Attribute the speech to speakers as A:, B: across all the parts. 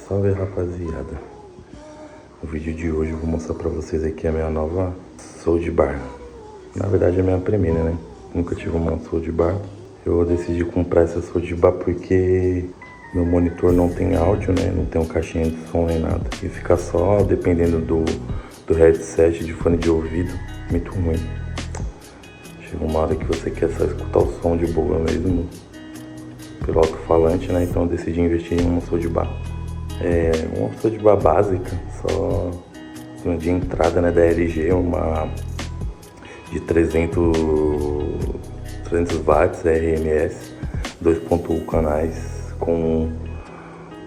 A: Salve, rapaziada. No vídeo de hoje eu vou mostrar pra vocês aqui a minha nova soundbar. Na verdade é a minha primeira, né? Nunca tive uma soundbar. Eu decidi comprar essa soundbar porque meu monitor não tem áudio, né? Não tem um caixinha de som nem nada. E fica só dependendo do headset de fone de ouvido, muito ruim. Chega uma hora que você quer só escutar o som de boa mesmo pelo alto-falante, né? Então eu decidi investir em uma soundbar. Uma soundbar básica, só de entrada, né, da LG, uma de 300 watts RMS, 2.1 canais com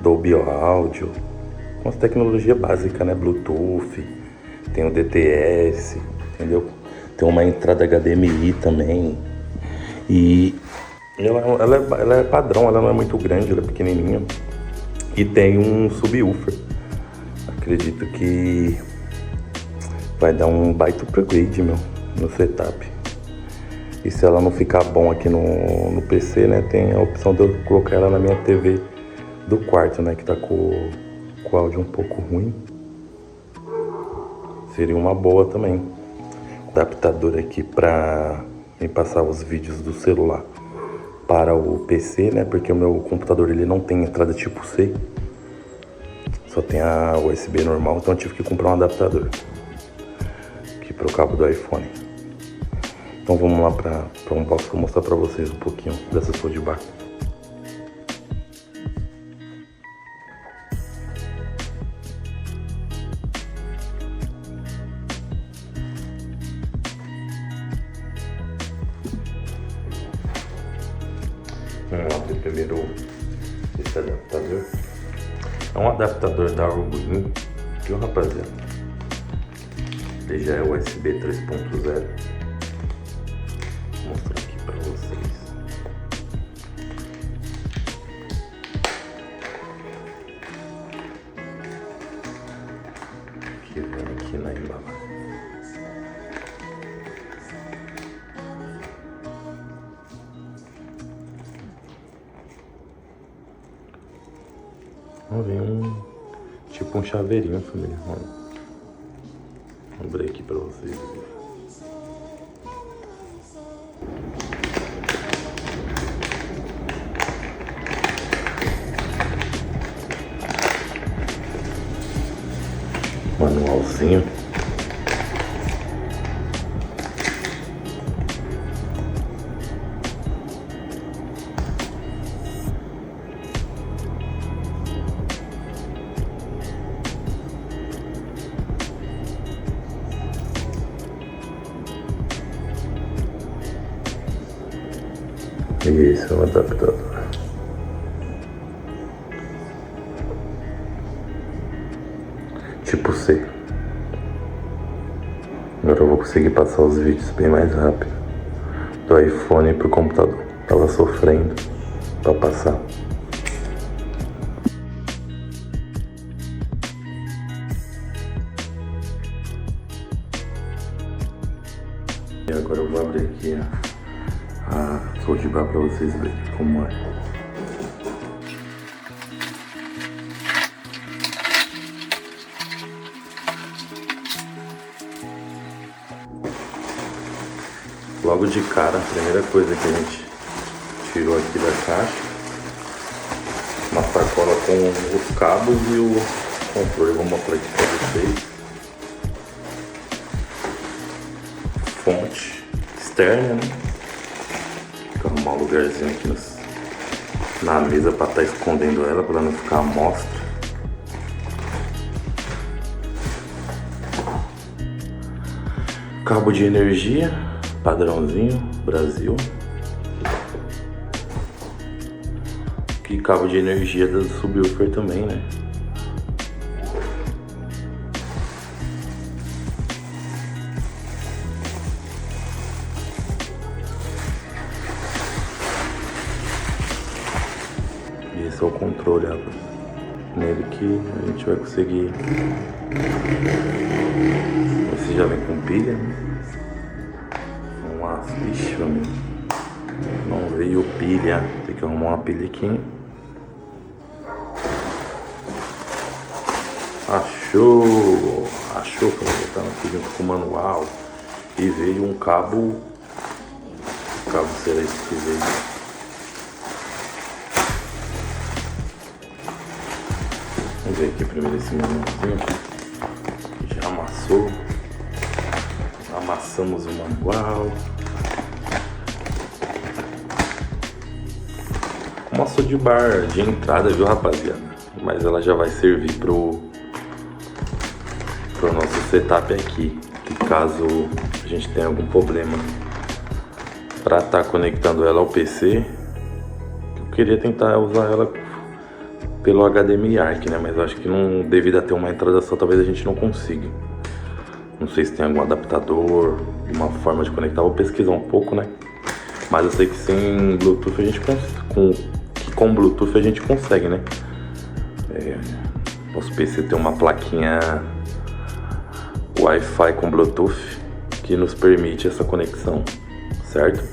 A: Dolby Audio, com as tecnologias básicas, né, Bluetooth, tem o DTS, entendeu? Tem uma entrada HDMI também, e ela é padrão, ela não é muito grande, ela é pequenininha. E tem um subwoofer. Acredito que vai dar um baita upgrade, no setup. E se ela não ficar bom aqui no PC, né, tem a opção de eu colocar ela na minha TV do quarto, né, que tá com o áudio um pouco ruim. Seria uma boa também. Adaptador aqui para me passar os vídeos do celular para o PC, né? Porque o meu computador ele não tem entrada tipo C, só tem a USB normal, então eu tive que comprar um adaptador aqui para o cabo do iPhone. Então vamos lá para um box para mostrar para vocês um pouquinho dessa soundbar. Vamos abrir primeiro esse adaptador. É um adaptador da Arduino, viu, rapaziada? Ele já é USB 3.0. Vou mostrar aqui pra vocês. Que vem aqui na embalagem. Vamos ver tipo um chaveirinho, família. Vamos abrir aqui pra vocês verem. Manualzinho. Esse é o adaptador. Tipo C. Agora eu vou conseguir passar os vídeos bem mais rápido. Do iPhone pro computador. Tava sofrendo pra passar. E agora eu vou abrir aqui a soundbar para vocês verem como é. Logo de cara, a primeira coisa que a gente tirou aqui da caixa, uma sacola com os cabos e o controle. Eu vou mostrar aqui para vocês. Fonte externa, né? Vou arrumar um lugarzinho aqui na mesa para estar escondendo ela, para não ficar à mostra. Cabo de energia, padrãozinho, Brasil. E cabo de energia do subwoofer também, né? Esse é o controle, rapaz. Nele que a gente vai conseguir. Esse já vem com pilha, né? Ixi, meu amigo. Não veio pilha. Tem que arrumar uma pilha aqui. Achou! Achou, família. Tava aqui junto com o manual. E veio um cabo. O cabo será esse que veio. Vamos ver aqui primeiro esse manualzinho. Já amassou. Amassamos o manual. Amassou de bar de entrada, viu, rapaziada? Mas ela já vai servir pro nosso setup aqui. Que caso a gente tenha algum problema para estar conectando ela ao PC, eu queria tentar usar ela pelo HDMI ARC, né? Mas eu acho que não, devido a ter uma entrada só, talvez a gente não consiga. Não sei se tem algum adaptador, uma forma de conectar, vou pesquisar um pouco, né? Mas eu sei que sem Bluetooth a gente com Bluetooth a gente consegue, né? Nosso PC tem uma plaquinha Wi-Fi com Bluetooth que nos permite essa conexão, certo?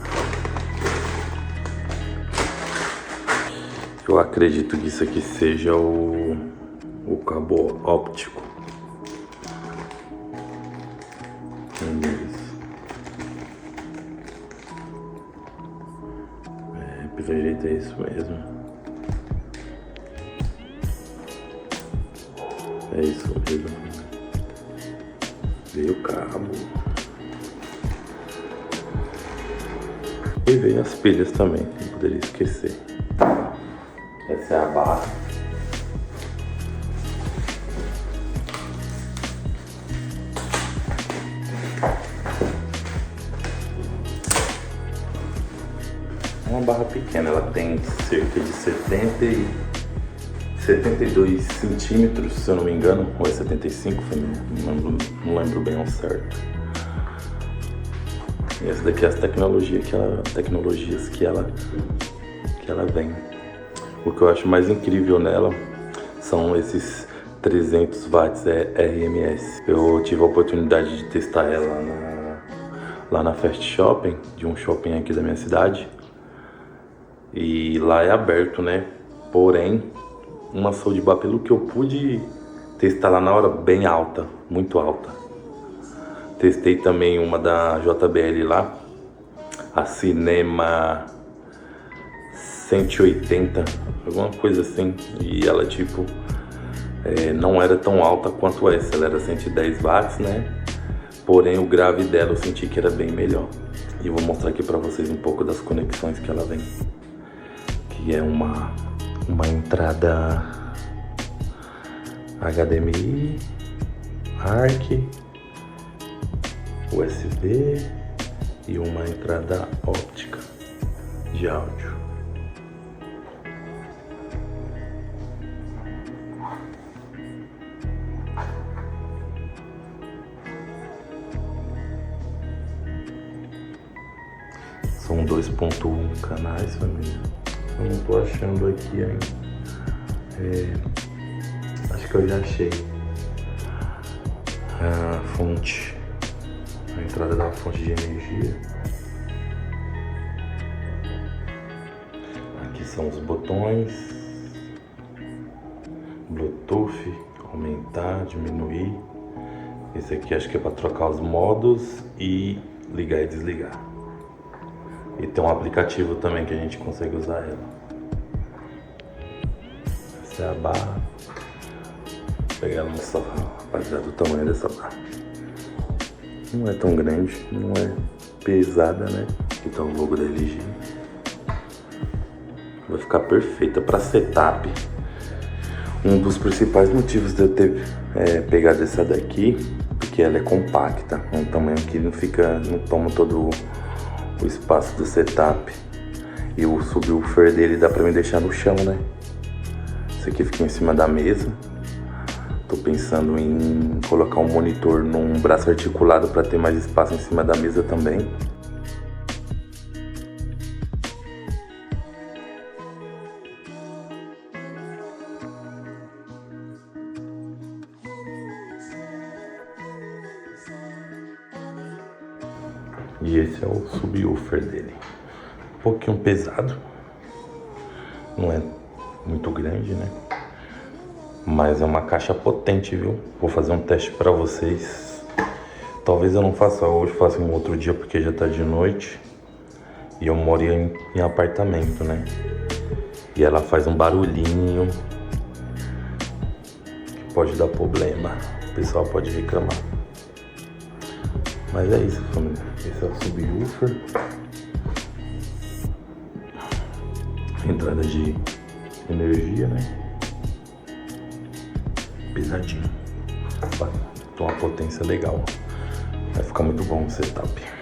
A: Eu acredito que isso aqui seja o cabo óptico. Pelo jeito é isso mesmo. É isso mesmo. Veio o cabo. E veio as pilhas também, não poderia esquecer. Essa é a barra. É uma barra pequena, ela tem cerca de 72 centímetros, se eu não me engano, ou é 75, não lembro bem ao certo. E essa daqui é as tecnologias que ela vem. O que eu acho mais incrível nela são esses 300 watts RMS. Eu tive a oportunidade de testar ela lá na Fast Shopping, de um shopping aqui da minha cidade. E lá é aberto, né? Porém, uma soundbar, pelo que eu pude testar lá na hora, bem alta, muito alta. Testei também uma da JBL lá, a Cinema 180, alguma coisa assim. E ela tipo, não era tão alta quanto essa, ela era 110 watts, né? Porém o grave dela eu senti que era bem melhor. E eu vou mostrar aqui pra vocês um pouco das conexões que ela vem. Que é uma entrada HDMI, ARC, USB e uma entrada óptica de áudio. São 2.1 canais, família. Eu não tô achando aqui ainda. Acho que eu já achei a fonte, a entrada da fonte de energia. Aqui são os botões, Bluetooth, aumentar, diminuir. Esse aqui acho que é para trocar os modos e ligar e desligar. E tem um aplicativo também que a gente consegue usar ela. Essa é a barra. Vou pegar ela no sofá, rapaziada, o tamanho dessa barra. Não é tão grande, não é pesada, né? Aqui tá o logo da LG. Vai ficar perfeita para setup. Um dos principais motivos de eu ter pegado essa daqui, porque ela é compacta, é um tamanho que não toma todo o espaço do setup. E o subwoofer dele dá pra me deixar no chão, né? Esse aqui fica em cima da mesa. Tô pensando em colocar um monitor num braço articulado para ter mais espaço em cima da mesa também. E esse é o subwoofer dele. Um pouquinho pesado. Não é muito grande, né? Mas é uma caixa potente, viu? Vou fazer um teste pra vocês. Talvez eu não faça hoje, faça em um outro dia porque já tá de noite. E eu moro em apartamento, né? E ela faz um barulhinho que pode dar problema. O pessoal pode reclamar. Mas é isso, família. Esse é o subwoofer. Entrada de energia, né? Pesadinho. Tem uma potência legal. Vai ficar muito bom o setup.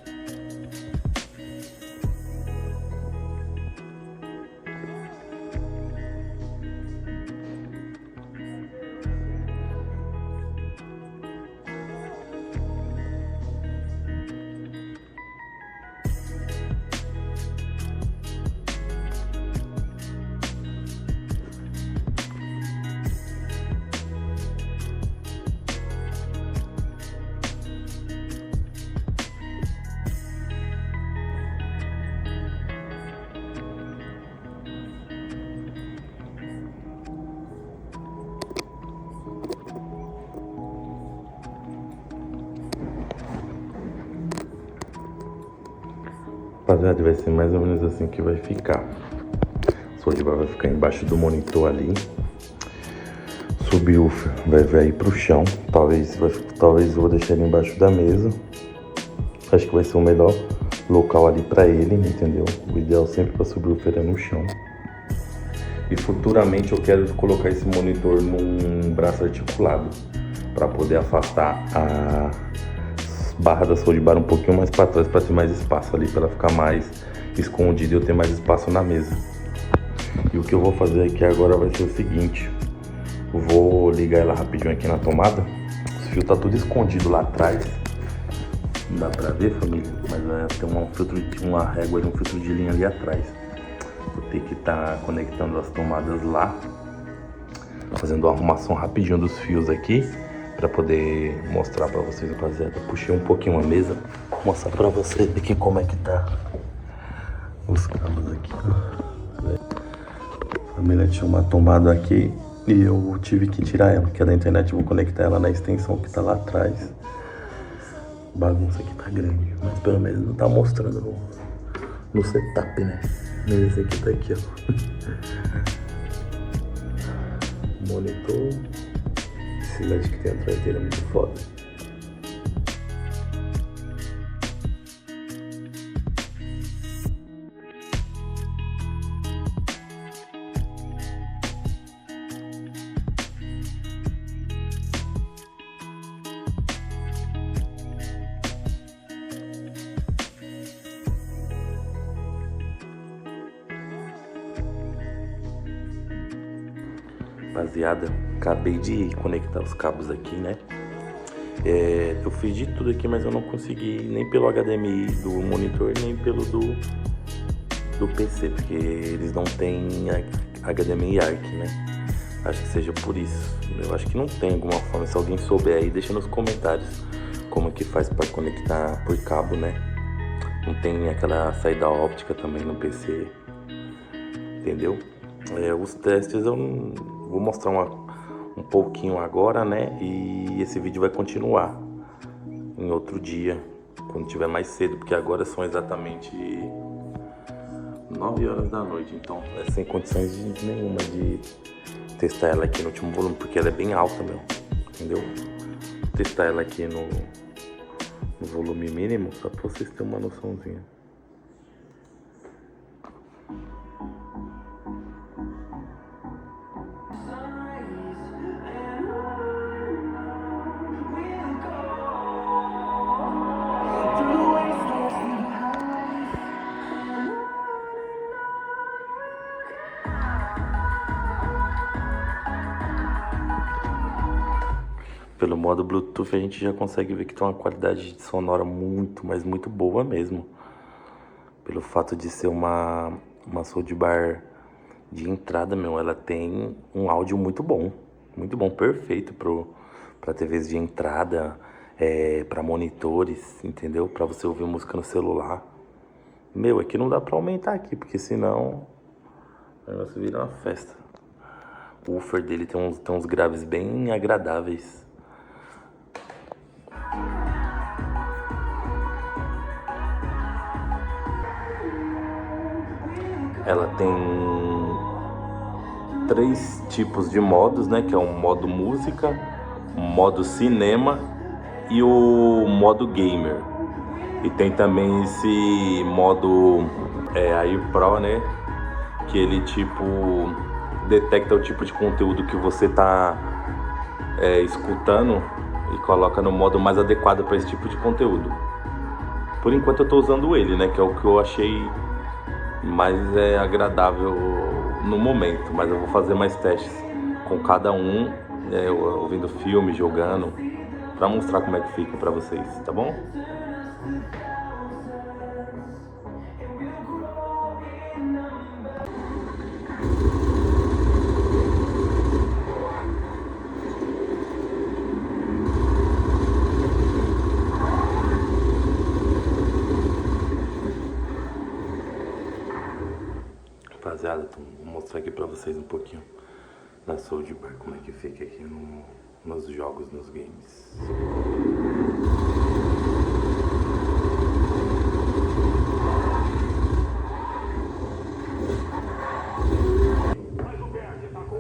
A: Rapaziada, vai ser mais ou menos assim que vai ficar. O Soundbar vai ficar embaixo do monitor ali. Subwoofer vai ir pro chão. Talvez eu vou deixar ele embaixo da mesa. Acho que vai ser o melhor local ali pra ele, entendeu? O ideal sempre para subwoofer é no chão. E futuramente eu quero colocar esse monitor num braço articulado para poder afastar a barra da soundbar um pouquinho mais para trás, para ter mais espaço ali, para ela ficar mais escondida e eu ter mais espaço na mesa. E o que eu vou fazer aqui agora vai ser o seguinte: vou ligar ela rapidinho aqui na tomada. Os fios tá tudo escondido lá atrás, não dá pra ver, família, mas tem uma régua e um filtro de linha ali atrás. Vou ter que estar conectando as tomadas lá, fazendo uma arrumação rapidinho dos fios aqui para poder mostrar para vocês, rapaziada. Puxei um pouquinho a mesa, mostrar para vocês aqui como é que tá os cabos aqui. A família tinha uma tomada aqui e eu tive que tirar ela, que é da internet. Eu vou conectar ela na extensão que tá lá atrás. A bagunça aqui tá grande, mas pelo menos não tá mostrando no setup, né? Esse aqui tá aqui, ó. Monitor. Esse LED que tem atrás dele é muito foda. Rapaziada, acabei de conectar os cabos aqui, né? Eu fiz de tudo aqui, mas eu não consegui nem pelo HDMI do monitor, nem pelo do PC, porque eles não têm HDMI ARC, né? Acho que seja por isso. Eu acho que não tem alguma forma. Se alguém souber aí, deixa nos comentários como é que faz para conectar por cabo, né? Não tem aquela saída óptica também no PC, entendeu? Os testes eu vou mostrar um pouquinho agora, né? E esse vídeo vai continuar em outro dia, quando tiver mais cedo, porque agora são exatamente 9 horas da noite, então é sem condições nenhuma de testar ela aqui no último volume, porque ela é bem alta, meu, entendeu? Vou testar ela aqui no volume mínimo, só pra vocês terem uma noçãozinha. Pelo modo Bluetooth a gente já consegue ver que tem uma qualidade sonora muito, mas muito boa mesmo. Pelo fato de ser uma soundbar de entrada, meu, ela tem um áudio muito bom, perfeito para TVs de entrada, para monitores, entendeu? Para você ouvir música no celular. Meu, aqui não dá para aumentar aqui, porque senão o negócio vira uma festa. O woofer dele tem uns graves bem agradáveis. Ela tem 3 tipos de modos, né? Que é um modo música, um modo cinema e o modo gamer. E tem também esse modo Air Pro, né? Que ele tipo detecta o tipo de conteúdo que você tá escutando e coloca no modo mais adequado para esse tipo de conteúdo. Por enquanto eu tô usando ele, né? Que é o que eu achei mais agradável no momento. Mas eu vou fazer mais testes com cada um, ouvindo filme, jogando, para mostrar como é que fica para vocês, tá bom? Rapaziada, então vou mostrar aqui pra vocês um pouquinho da Soulja Bar, como é que fica aqui nos jogos, nos games.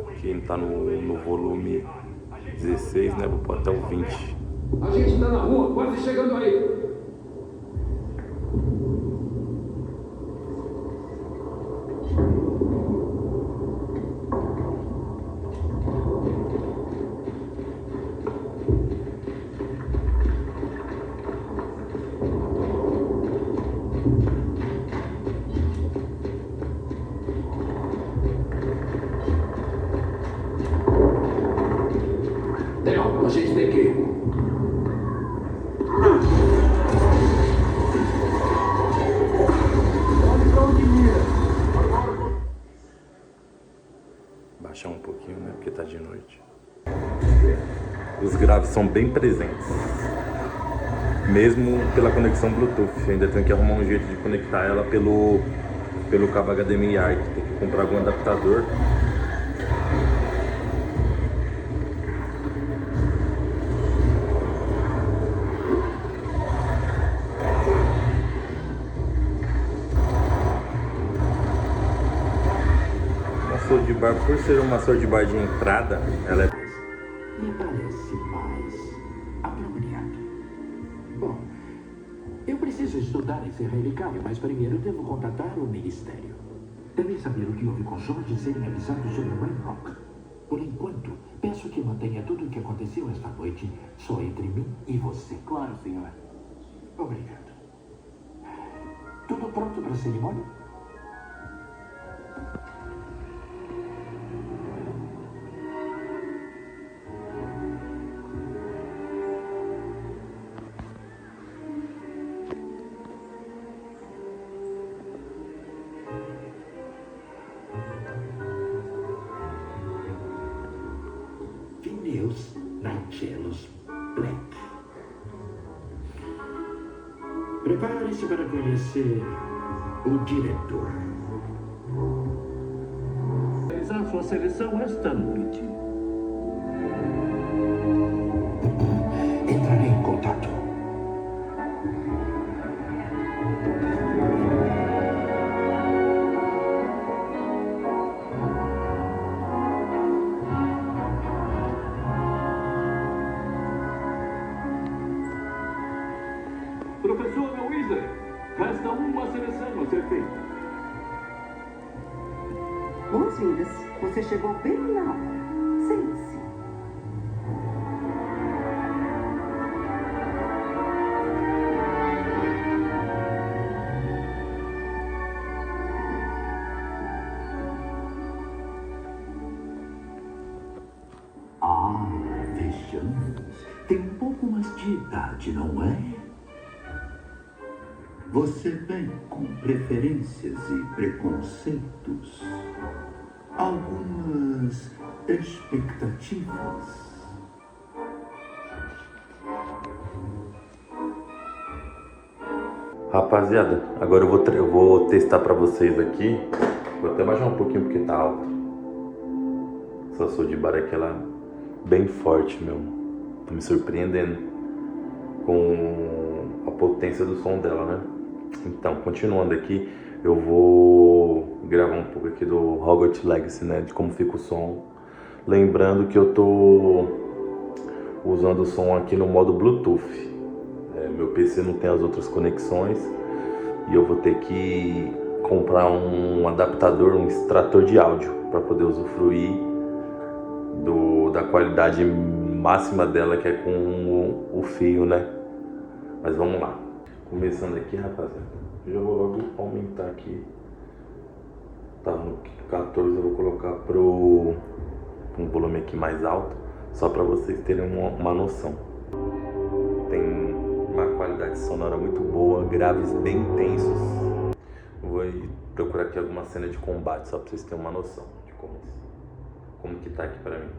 A: Aqui ele tá no volume 16, né? Vou pôr até o 20.
B: A gente tá na rua, quase chegando aí. Theo, a gente tem que ir.
A: Baixar um pouquinho, né? Porque tá de noite. Os graves são bem presentes. Mesmo pela conexão Bluetooth. Ainda tenho que arrumar um jeito de conectar ela pelo cabo HDMI ARC. Tem que comprar algum adaptador. Soulja Bar, por ser uma Soulja Bar de entrada, ela
C: Me parece mais apropriado. Bom, eu preciso estudar esse relicário, mas primeiro devo contatar o Ministério. Devem saber o que houve com Jorge e serem avisados sobre Rainrock. Por enquanto, peço que mantenha tudo o que aconteceu esta noite só entre mim e você.
B: Claro, senhor.
C: Obrigado. Tudo pronto para a cerimônia? Pneus Nigelos Black. Prepare-se para conhecer o diretor.
B: Realizar sua seleção esta noite.
C: Entrarei em contato.
B: Professor Weasley, resta uma seleção a ser feita.
D: Boas-vindas. Você chegou bem na hora. Sente-se.
C: Ah, vejamos. Tem um pouco mais de idade, não é? Você vem com preferências e preconceitos. Algumas expectativas.
A: Rapaziada, agora eu vou testar pra vocês aqui. Vou até baixar um pouquinho porque tá alto. Essa sound bar aqui, ela é bem forte, meu. Tô me surpreendendo com a potência do som dela, né? Então, continuando aqui, eu vou gravar um pouco aqui do Hogwarts Legacy, né? De como fica o som. Lembrando que eu tô usando o som aqui no modo Bluetooth. Meu PC não tem as outras conexões e eu vou ter que comprar um adaptador, um extrator de áudio para poder usufruir da qualidade máxima dela, que é com o fio, né? Mas vamos lá. Começando aqui, rapaziada, eu já vou logo aumentar aqui. Tá no 14, eu vou colocar pro um volume aqui mais alto, só para vocês terem uma noção. Tem uma qualidade sonora muito boa, graves bem intensos. Vou procurar aqui alguma cena de combate, só para vocês terem uma noção de como que tá aqui para mim.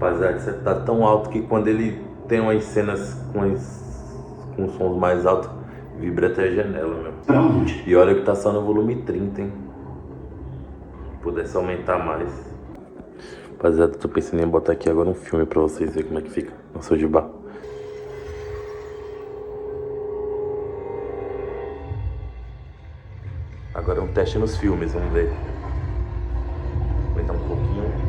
A: Rapaziada, você tá tão alto que quando ele tem umas cenas com sons mais altos, vibra até a janela, meu.
C: Pra onde?
A: E olha que tá só no volume 30, hein? Se pudesse aumentar mais. Rapaziada, tô pensando em botar aqui agora um filme pra vocês verem como é que fica no seu Soundbar. Agora é um teste nos filmes, vamos ver. Vou aumentar um pouquinho.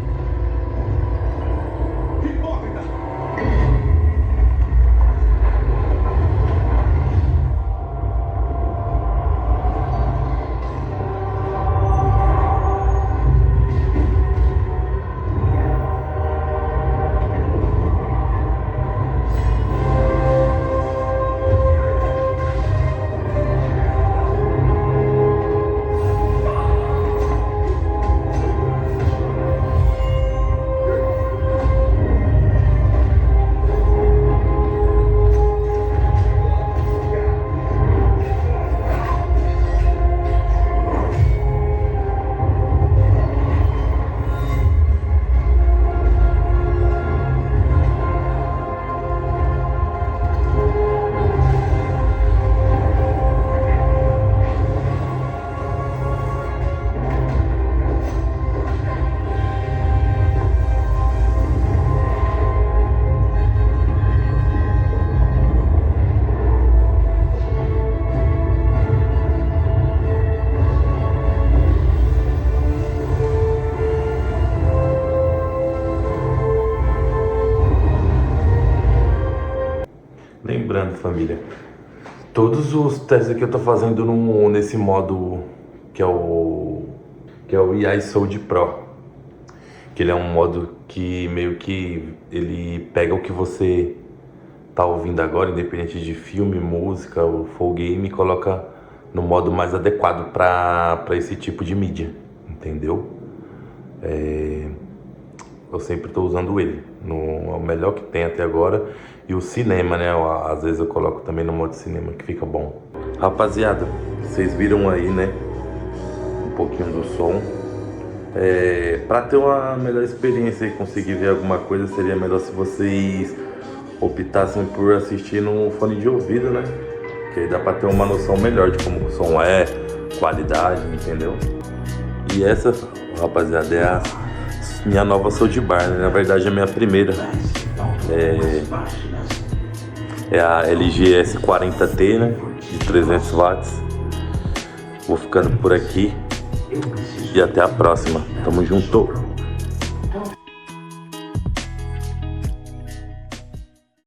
A: Lembrando, família, todos os testes que eu tô fazendo nesse modo que é o AI Sound Pro, que ele é um modo que meio que ele pega o que você tá ouvindo agora, independente de filme, música ou full game, e coloca no modo mais adequado para esse tipo de mídia, entendeu? Eu sempre estou usando ele, é o melhor que tem até agora. E o cinema, né? Às vezes eu coloco também no modo cinema, que fica bom. Rapaziada, vocês viram aí, né? Um pouquinho do som. Para ter uma melhor experiência e conseguir ver alguma coisa, seria melhor se vocês optassem por assistir no fone de ouvido, né? Que aí dá para ter uma noção melhor de como o som é, qualidade, entendeu? E essa, rapaziada, é a Minha nova soundbar, né? Na verdade é a minha primeira. É a LG S40T, né? De 300 watts. Vou ficando por aqui. E até a próxima. Tamo junto.